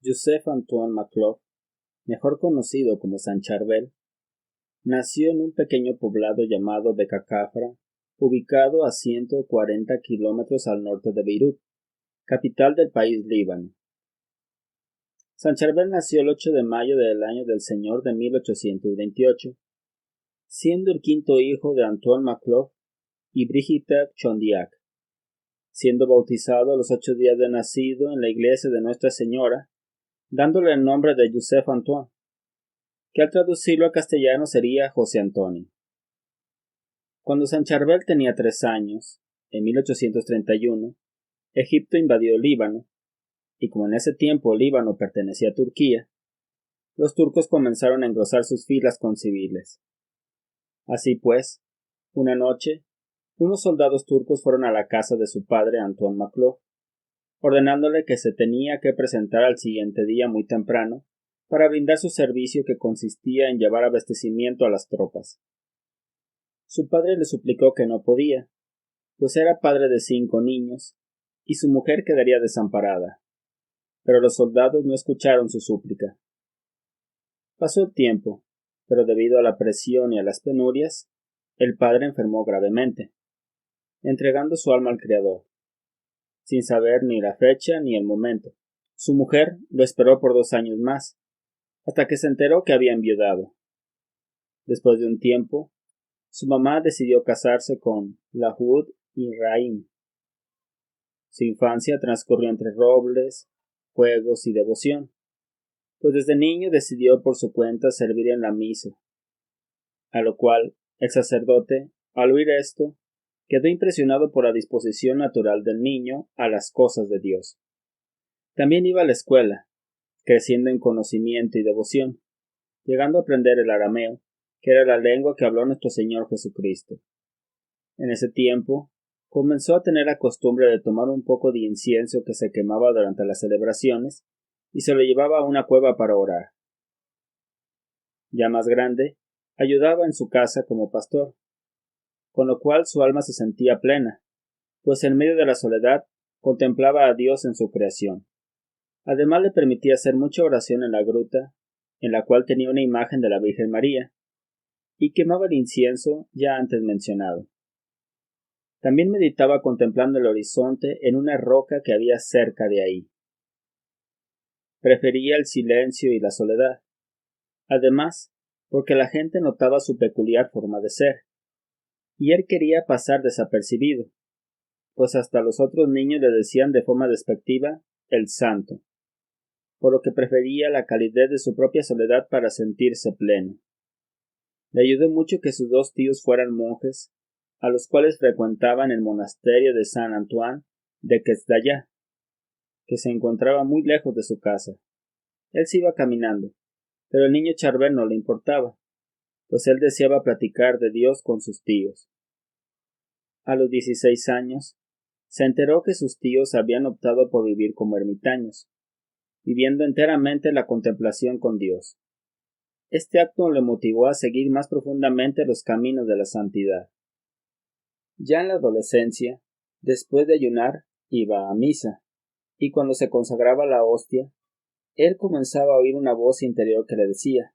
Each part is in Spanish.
Joseph Antoine McClough, mejor conocido como San Charbel, nació en un pequeño poblado llamado Becacafra, ubicado a 140 kilómetros al norte de Beirut, capital del país Líbano. San Charbel nació el 8 de mayo del año del Señor de 1828, siendo el quinto hijo de Antoine McClough y Brigitte Chondiac, siendo bautizado a los 8 días de nacido en la iglesia de Nuestra Señora, dándole el nombre de Joseph Antoine, que al traducirlo a castellano sería José Antonio. Cuando San Charbel tenía 3 años, en 1831, Egipto invadió el Líbano, y como en ese tiempo el Líbano pertenecía a Turquía, los turcos comenzaron a engrosar sus filas con civiles. Así pues, una noche, unos soldados turcos fueron a la casa de su padre Antoine McClough, ordenándole que se tenía que presentar al siguiente día muy temprano para brindar su servicio, que consistía en llevar abastecimiento a las tropas. Su padre le suplicó que no podía, pues era padre de 5 niños, y su mujer quedaría desamparada. Pero los soldados no escucharon su súplica. Pasó el tiempo, pero debido a la presión y a las penurias, el padre enfermó gravemente, entregando su alma al Creador, sin saber ni la fecha ni el momento. Su mujer lo esperó por 2 años más, hasta que se enteró que había enviudado. Después de un tiempo, su mamá decidió casarse con Lahud y Raim. Su infancia transcurrió entre robles, juegos y devoción, pues desde niño decidió por su cuenta servir en la misa, a lo cual el sacerdote, al oír esto, quedó impresionado por la disposición natural del niño a las cosas de Dios. También iba a la escuela, creciendo en conocimiento y devoción, llegando a aprender el arameo, que era la lengua que habló nuestro Señor Jesucristo. En ese tiempo, comenzó a tener la costumbre de tomar un poco de incienso que se quemaba durante las celebraciones y se lo llevaba a una cueva para orar. Ya más grande, ayudaba en su casa como pastor, con lo cual su alma se sentía plena, pues en medio de la soledad contemplaba a Dios en su creación. Además le permitía hacer mucha oración en la gruta, en la cual tenía una imagen de la Virgen María, y quemaba el incienso ya antes mencionado. También meditaba contemplando el horizonte en una roca que había cerca de ahí. Prefería el silencio y la soledad. Además, porque la gente notaba su peculiar forma de ser, y él quería pasar desapercibido, pues hasta los otros niños le decían de forma despectiva el santo, por lo que prefería la calidez de su propia soledad para sentirse pleno. Le ayudó mucho que sus 2 tíos fueran monjes, a los cuales frecuentaban el monasterio de San Antoine de Quezdayá, que se encontraba muy lejos de su casa. Él se iba caminando, pero el niño Charbel no le importaba, pues él deseaba platicar de Dios con sus tíos. A los 16 años, se enteró que sus tíos habían optado por vivir como ermitaños, viviendo enteramente la contemplación con Dios. Este acto le motivó a seguir más profundamente los caminos de la santidad. Ya en la adolescencia, después de ayunar, iba a misa, y cuando se consagraba la hostia, él comenzaba a oír una voz interior que le decía: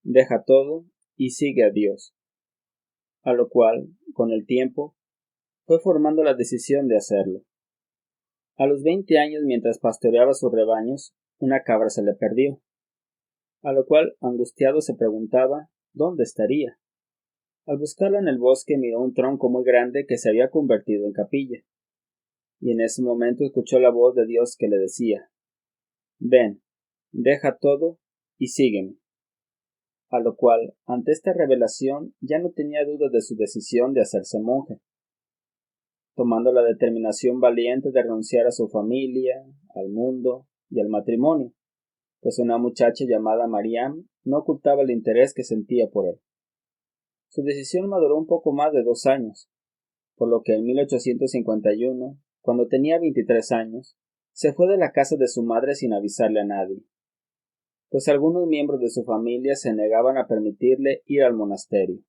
«Deja todo y sigue a Dios», a lo cual, con el tiempo, fue formando la decisión de hacerlo. A los 20 años, mientras pastoreaba sus rebaños, una cabra se le perdió, a lo cual, angustiado, se preguntaba dónde estaría. Al buscarla en el bosque, miró un tronco muy grande que se había convertido en capilla, y en ese momento escuchó la voz de Dios que le decía: «Ven, deja todo y sígueme», a lo cual, ante esta revelación, ya no tenía duda de su decisión de hacerse monje, tomando la determinación valiente de renunciar a su familia, al mundo y al matrimonio, pues una muchacha llamada Mariam no ocultaba el interés que sentía por él. Su decisión maduró un poco más de 2 años, por lo que en 1851, cuando tenía 23 años, se fue de la casa de su madre sin avisarle a nadie, pues algunos miembros de su familia se negaban a permitirle ir al monasterio.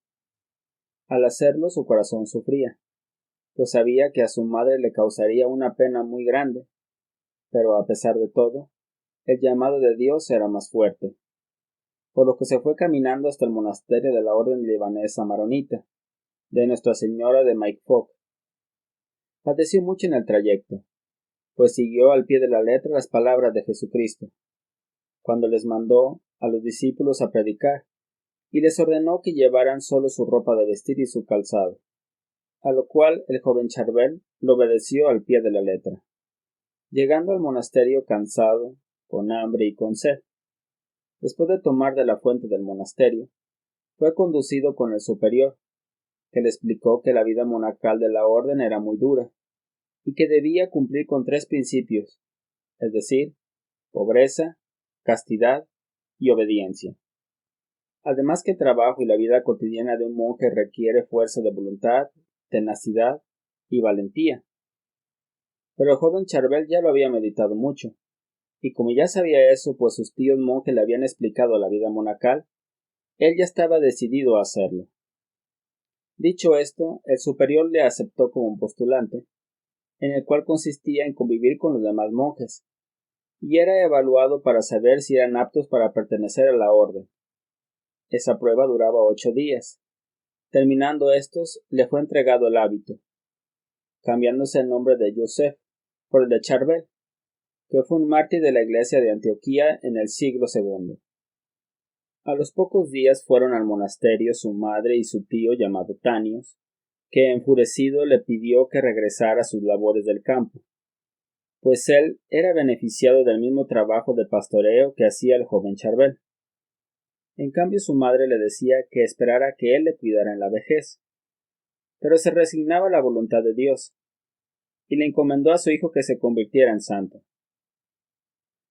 Al hacerlo, su corazón sufría, pues sabía que a su madre le causaría una pena muy grande, pero a pesar de todo, el llamado de Dios era más fuerte, por lo que se fue caminando hasta el monasterio de la orden libanesa maronita, de Nuestra Señora de Maikfok. Padeció mucho en el trayecto, pues siguió al pie de la letra las palabras de Jesucristo, cuando les mandó a los discípulos a predicar, y les ordenó que llevaran solo su ropa de vestir y su calzado, a lo cual el joven Charbel lo obedeció al pie de la letra. Llegando al monasterio cansado, con hambre y con sed, después de tomar de la fuente del monasterio, fue conducido con el superior, que le explicó que la vida monacal de la orden era muy dura, y que debía cumplir con 3 principios, es decir, pobreza, castidad y obediencia. Además que el trabajo y la vida cotidiana de un monje requiere fuerza de voluntad, tenacidad y valentía. Pero el joven Charbel ya lo había meditado mucho, y como ya sabía eso, pues sus tíos monjes le habían explicado la vida monacal, él ya estaba decidido a hacerlo. Dicho esto, el superior le aceptó como un postulante, en el cual consistía en convivir con los demás monjes, y era evaluado para saber si eran aptos para pertenecer a la orden. Esa prueba duraba 8 días. Terminando estos, le fue entregado el hábito, cambiándose el nombre de Joseph por el de Charbel, que fue un mártir de la iglesia de Antioquía en el siglo II. A los pocos días fueron al monasterio su madre y su tío llamado Tanios, que enfurecido le pidió que regresara a sus labores del campo, pues él era beneficiado del mismo trabajo de pastoreo que hacía el joven Charbel. En cambio su madre le decía que esperara que él le cuidara en la vejez, pero se resignaba a la voluntad de Dios, y le encomendó a su hijo que se convirtiera en santo.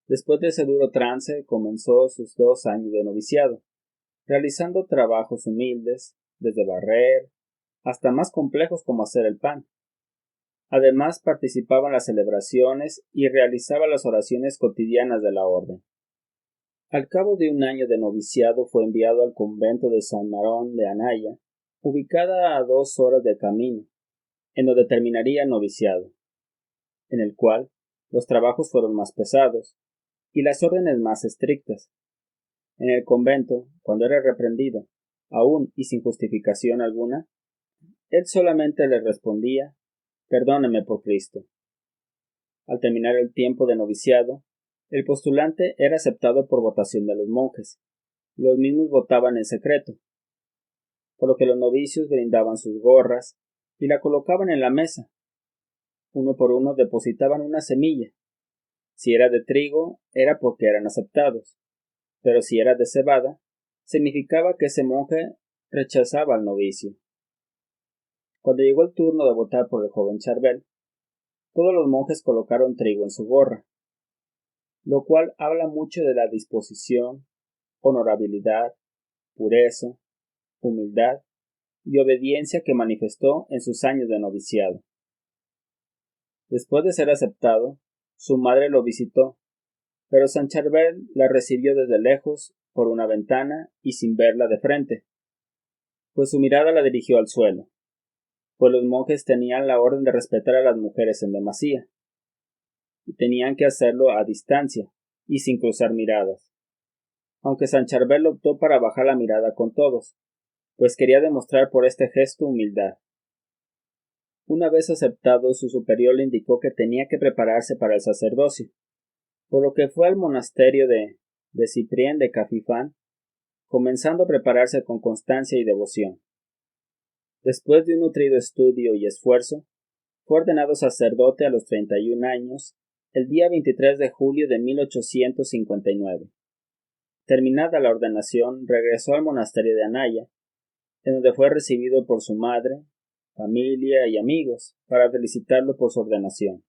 Después de ese duro trance comenzó sus 2 años de noviciado, realizando trabajos humildes, desde barrer hasta más complejos como hacer el pan. Además participaba en las celebraciones y realizaba las oraciones cotidianas de la orden. Al cabo de 1 año de noviciado fue enviado al convento de San Marón de Anaya, ubicada a 2 horas de camino, en donde terminaría el noviciado, en el cual los trabajos fueron más pesados y las órdenes más estrictas. En el convento, cuando era reprendido, aún y sin justificación alguna, él solamente le respondía: «Perdóneme por Cristo». Al terminar el tiempo de noviciado, el postulante era aceptado por votación de los monjes. Los mismos votaban en secreto, por lo que los novicios brindaban sus gorras y la colocaban en la mesa. Uno por uno depositaban una semilla. Si era de trigo, era porque eran aceptados, pero si era de cebada, significaba que ese monje rechazaba al novicio. Cuando llegó el turno de votar por el joven Charbel, todos los monjes colocaron trigo en su gorra, lo cual habla mucho de la disposición, honorabilidad, pureza, humildad y obediencia que manifestó en sus años de noviciado. Después de ser aceptado, su madre lo visitó, pero San Charbel la recibió desde lejos, por una ventana y sin verla de frente, pues su mirada la dirigió al suelo, pues los monjes tenían la orden de respetar a las mujeres en demasía, y tenían que hacerlo a distancia y sin cruzar miradas, aunque San Charbel optó para bajar la mirada con todos, pues quería demostrar por este gesto humildad. Una vez aceptado, su superior le indicó que tenía que prepararse para el sacerdocio, por lo que fue al monasterio de Ciprián de Cafifán, comenzando a prepararse con constancia y devoción. Después de un nutrido estudio y esfuerzo, fue ordenado sacerdote a los 31 años, el día 23 de julio de 1859. Terminada la ordenación, regresó al monasterio de Anaya, en donde fue recibido por su madre, familia y amigos, para felicitarlo por su ordenación.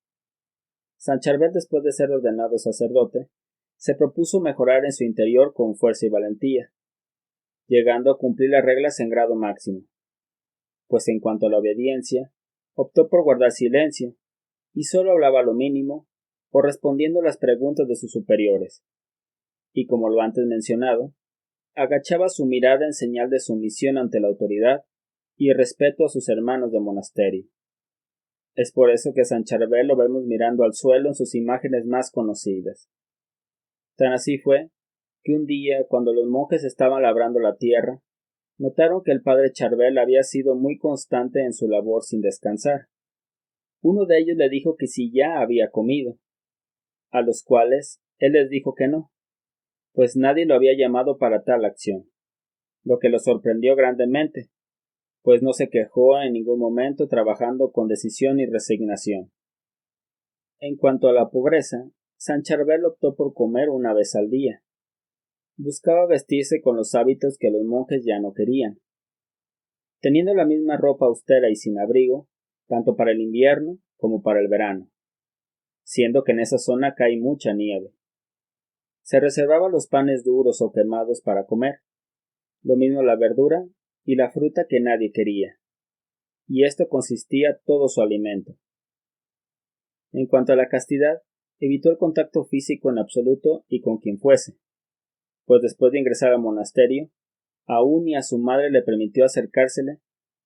San Charbel, después de ser ordenado sacerdote, se propuso mejorar en su interior con fuerza y valentía, llegando a cumplir las reglas en grado máximo, pues en cuanto a la obediencia, optó por guardar silencio, y solo hablaba lo mínimo, o respondiendo las preguntas de sus superiores, y como lo antes mencionado, agachaba su mirada en señal de sumisión ante la autoridad y respeto a sus hermanos de monasterio. Es por eso que a San Charbel lo vemos mirando al suelo en sus imágenes más conocidas. Tan así fue que un día, cuando los monjes estaban labrando la tierra, notaron que el padre Charbel había sido muy constante en su labor sin descansar. Uno de ellos le dijo que si ya había comido, a los cuales él les dijo que no, pues nadie lo había llamado para tal acción, lo que lo sorprendió grandemente, pues no se quejó en ningún momento, trabajando con decisión y resignación. En cuanto a la pobreza, San Charbel optó por comer una vez al día. Buscaba vestirse con los hábitos que los monjes ya no querían. Teniendo la misma ropa austera y sin abrigo, tanto para el invierno como para el verano, siendo que en esa zona cae mucha nieve. Se reservaba los panes duros o quemados para comer, lo mismo la verdura y la fruta que nadie quería, y esto consistía todo su alimento. En cuanto a la castidad, evitó el contacto físico en absoluto y con quien fuese, pues después de ingresar al monasterio, aún ni a su madre le permitió acercársele,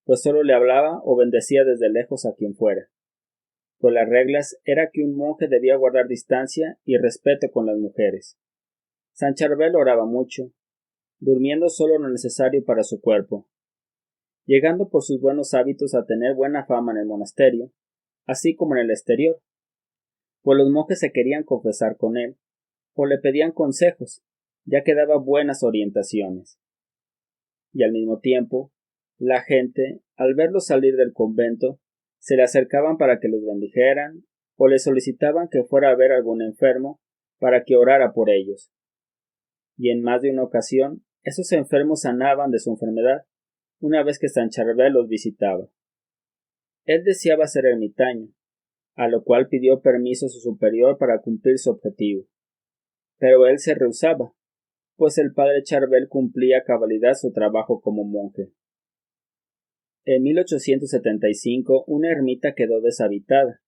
pues solo le hablaba o bendecía desde lejos a quien fuera, pues las reglas era que un monje debía guardar distancia y respeto con las mujeres. San Charbel oraba mucho, durmiendo solo lo necesario para su cuerpo, llegando por sus buenos hábitos a tener buena fama en el monasterio, así como en el exterior, pues los monjes se querían confesar con él, o le pedían consejos, ya que daba buenas orientaciones. Y al mismo tiempo, la gente, al verlo salir del convento, se le acercaban para que los bendijeran, o le solicitaban que fuera a ver a algún enfermo para que orara por ellos. Y en más de una ocasión, esos enfermos sanaban de su enfermedad, una vez que San Charbel los visitaba. Él deseaba ser ermitaño, a lo cual pidió permiso a su superior para cumplir su objetivo. Pero él se rehusaba, pues el padre Charbel cumplía a cabalidad su trabajo como monje. En 1875 una ermita quedó deshabitada,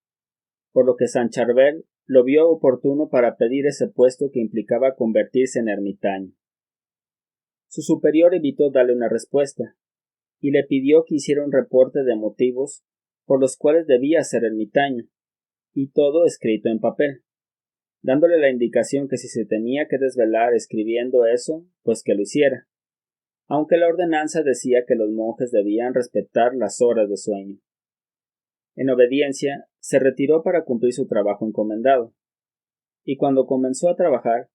por lo que San Charbel lo vio oportuno para pedir ese puesto que implicaba convertirse en ermitaño. Su superior evitó darle una respuesta, y le pidió que hiciera un reporte de motivos por los cuales debía ser ermitaño, y todo escrito en papel, dándole la indicación que si se tenía que desvelar escribiendo eso, pues que lo hiciera, aunque la ordenanza decía que los monjes debían respetar las horas de sueño. En obediencia, se retiró para cumplir su trabajo encomendado, y cuando comenzó a trabajar,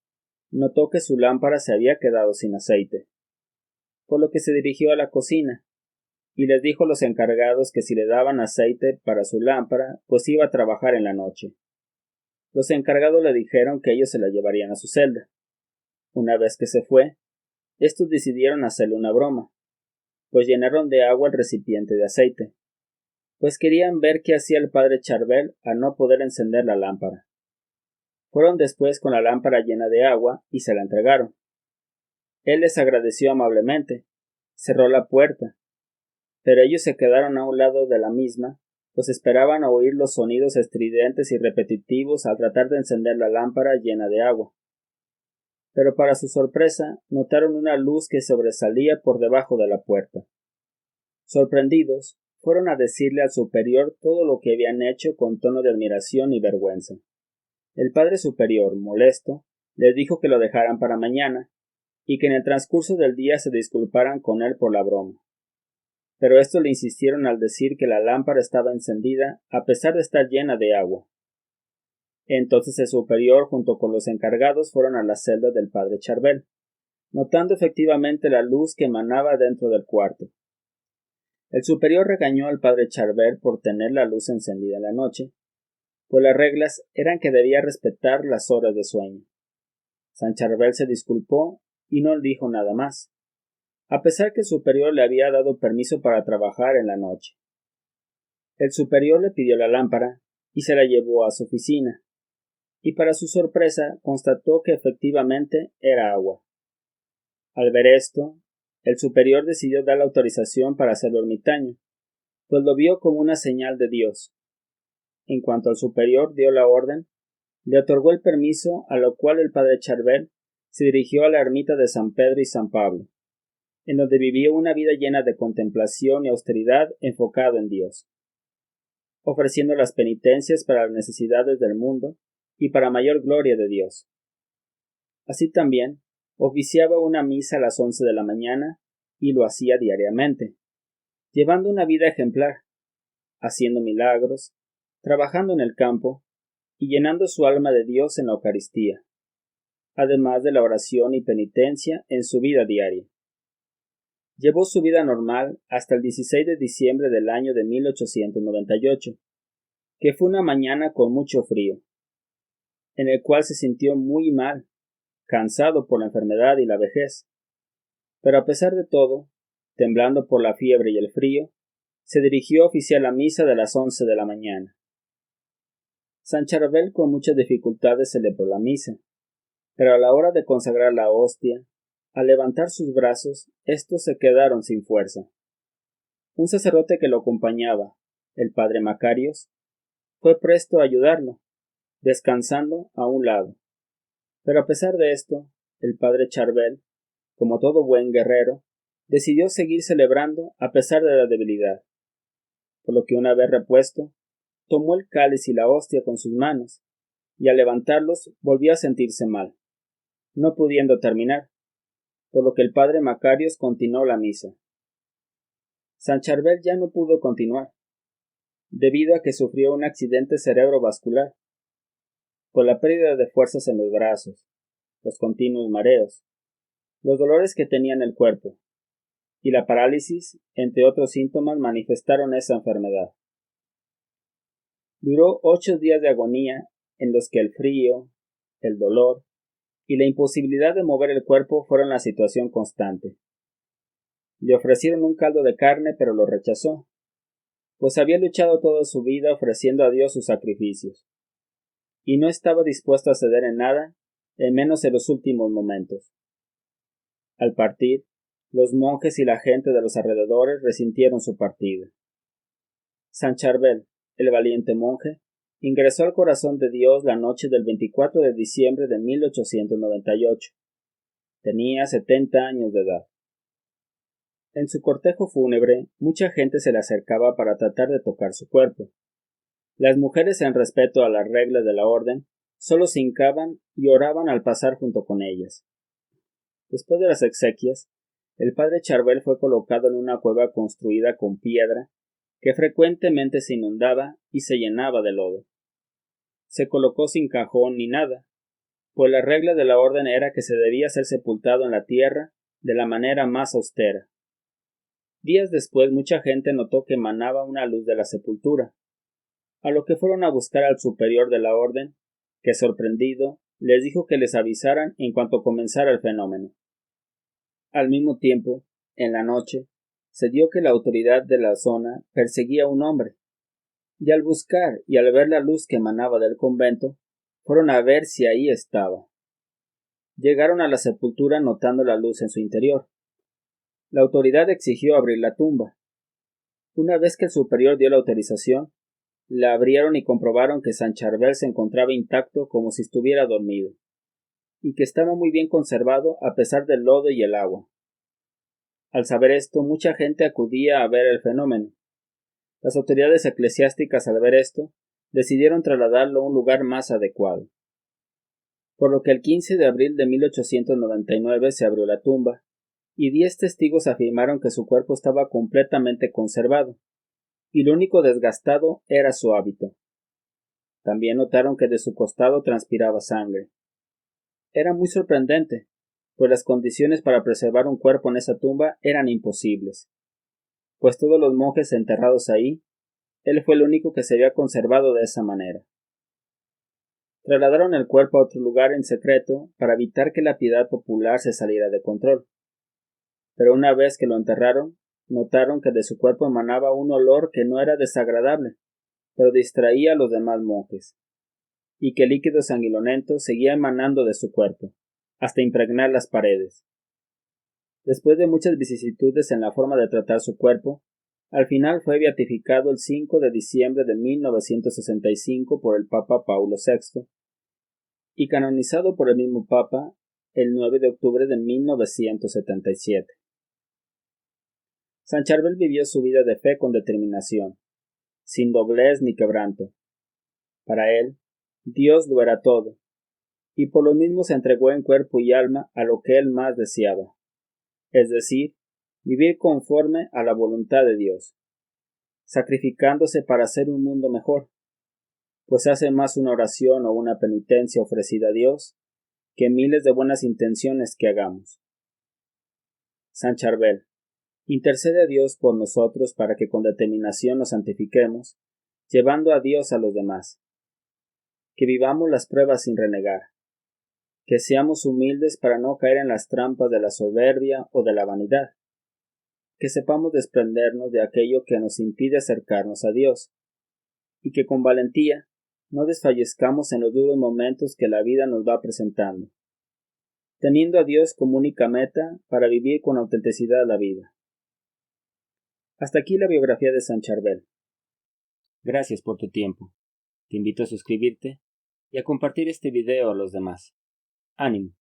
notó que su lámpara se había quedado sin aceite, por lo que se dirigió a la cocina, y les dijo a los encargados que si le daban aceite para su lámpara, pues iba a trabajar en la noche. Los encargados le dijeron que ellos se la llevarían a su celda. Una vez que se fue, estos decidieron hacerle una broma, pues llenaron de agua el recipiente de aceite, pues querían ver qué hacía el padre Charbel al no poder encender la lámpara. Fueron después con la lámpara llena de agua y se la entregaron. Él les agradeció amablemente, cerró la puerta, pero ellos se quedaron a un lado de la misma, pues esperaban oír los sonidos estridentes y repetitivos al tratar de encender la lámpara llena de agua. Pero para su sorpresa notaron una luz que sobresalía por debajo de la puerta. Sorprendidos, fueron a decirle al superior todo lo que habían hecho con tono de admiración y vergüenza. El padre superior, molesto, les dijo que lo dejaran para mañana, y que en el transcurso del día se disculparan con él por la broma. Pero estos le insistieron al decir que la lámpara estaba encendida a pesar de estar llena de agua. Entonces el superior junto con los encargados fueron a la celda del padre Charbel, notando efectivamente la luz que emanaba dentro del cuarto. El superior regañó al padre Charbel por tener la luz encendida en la noche, pues las reglas eran que debía respetar las horas de sueño. San Charbel se disculpó y no dijo nada más, a pesar que el superior le había dado permiso para trabajar en la noche. El superior le pidió la lámpara y se la llevó a su oficina, y para su sorpresa constató que efectivamente era agua. Al ver esto, el superior decidió dar la autorización para hacerlo ermitaño, pues lo vio como una señal de Dios. En cuanto al superior dio la orden, le otorgó el permiso, a lo cual el padre Charbel se dirigió a la ermita de San Pedro y San Pablo, en donde vivió una vida llena de contemplación y austeridad enfocado en Dios, ofreciendo las penitencias para las necesidades del mundo y para mayor gloria de Dios. Así también, oficiaba una misa a las 11 de la mañana y lo hacía diariamente, llevando una vida ejemplar, haciendo milagros, trabajando en el campo y llenando su alma de Dios en la Eucaristía, además de la oración y penitencia en su vida diaria. Llevó su vida normal hasta el 16 de diciembre del año de 1898, que fue una mañana con mucho frío, en el cual se sintió muy mal, cansado por la enfermedad y la vejez. Pero a pesar de todo, temblando por la fiebre y el frío, se dirigió a oficiar la misa de las 11 de la mañana. San Charbel con muchas dificultades celebró la misa, pero a la hora de consagrar la hostia, al levantar sus brazos, estos se quedaron sin fuerza. Un sacerdote que lo acompañaba, el padre Macarios, fue presto a ayudarlo, descansando a un lado. Pero a pesar de esto, el padre Charbel, como todo buen guerrero, decidió seguir celebrando a pesar de la debilidad, por lo que una vez repuesto, tomó el cáliz y la hostia con sus manos, y al levantarlos volvió a sentirse mal, no pudiendo terminar, por lo que el padre Macarios continuó la misa. San Charbel ya no pudo continuar, debido a que sufrió un accidente cerebrovascular, por la pérdida de fuerzas en los brazos, los continuos mareos, los dolores que tenía en el cuerpo, y la parálisis, entre otros síntomas, manifestaron esa enfermedad. Duró 8 días de agonía en los que el frío, el dolor y la imposibilidad de mover el cuerpo fueron la situación constante. Le ofrecieron un caldo de carne, pero lo rechazó, pues había luchado toda su vida ofreciendo a Dios sus sacrificios, y no estaba dispuesto a ceder en nada, en menos en los últimos momentos. Al partir, los monjes y la gente de los alrededores resintieron su partida. San Charbel, el valiente monje, ingresó al corazón de Dios la noche del 24 de diciembre de 1898. Tenía 70 años de edad. En su cortejo fúnebre, mucha gente se le acercaba para tratar de tocar su cuerpo. Las mujeres, en respeto a las reglas de la orden, solo se hincaban y oraban al pasar junto con ellas. Después de las exequias, el padre Charbel fue colocado en una cueva construida con piedra que frecuentemente se inundaba y se llenaba de lodo. Se colocó sin cajón ni nada, pues la regla de la orden era que se debía ser sepultado en la tierra de la manera más austera. Días después mucha gente notó que emanaba una luz de la sepultura, a lo que fueron a buscar al superior de la orden, que sorprendido les dijo que les avisaran en cuanto comenzara el fenómeno. Al mismo tiempo, en la noche, se dio que la autoridad de la zona perseguía a un hombre, y al buscar y al ver la luz que emanaba del convento, fueron a ver si ahí estaba. Llegaron a la sepultura notando la luz en su interior. La autoridad exigió abrir la tumba. Una vez que el superior dio la autorización, la abrieron y comprobaron que San Charbel se encontraba intacto como si estuviera dormido, y que estaba muy bien conservado a pesar del lodo y el agua. Al saber esto, mucha gente acudía a ver el fenómeno. Las autoridades eclesiásticas, al ver esto, decidieron trasladarlo a un lugar más adecuado. Por lo que el 15 de abril de 1899 se abrió la tumba, y 10 testigos afirmaron que su cuerpo estaba completamente conservado, y lo único desgastado era su hábito. También notaron que de su costado transpiraba sangre. Era muy sorprendente, pues las condiciones para preservar un cuerpo en esa tumba eran imposibles, pues todos los monjes enterrados ahí, él fue el único que se había conservado de esa manera. Trasladaron el cuerpo a otro lugar en secreto para evitar que la piedad popular se saliera de control. Pero una vez que lo enterraron, notaron que de su cuerpo emanaba un olor que no era desagradable, pero distraía a los demás monjes, y que el líquido sanguinolento seguía emanando de su cuerpo, hasta impregnar las paredes. Después de muchas vicisitudes en la forma de tratar su cuerpo, al final fue beatificado el 5 de diciembre de 1965 por el Papa Paulo VI, y canonizado por el mismo Papa el 9 de octubre de 1977. San Charbel vivió su vida de fe con determinación, sin doblez ni quebranto. Para él, Dios lo era todo, y por lo mismo se entregó en cuerpo y alma a lo que él más deseaba, es decir, vivir conforme a la voluntad de Dios, sacrificándose para hacer un mundo mejor, pues hace más una oración o una penitencia ofrecida a Dios que miles de buenas intenciones que hagamos. San Charbel, intercede a Dios por nosotros para que con determinación nos santifiquemos, llevando a Dios a los demás. Que vivamos las pruebas sin renegar. Que seamos humildes para no caer en las trampas de la soberbia o de la vanidad. Que sepamos desprendernos de aquello que nos impide acercarnos a Dios. Y que con valentía no desfallezcamos en los duros momentos que la vida nos va presentando, teniendo a Dios como única meta para vivir con autenticidad la vida. Hasta aquí la biografía de San Charbel. Gracias por tu tiempo. Te invito a suscribirte y a compartir este video a los demás. ¡Ánimo!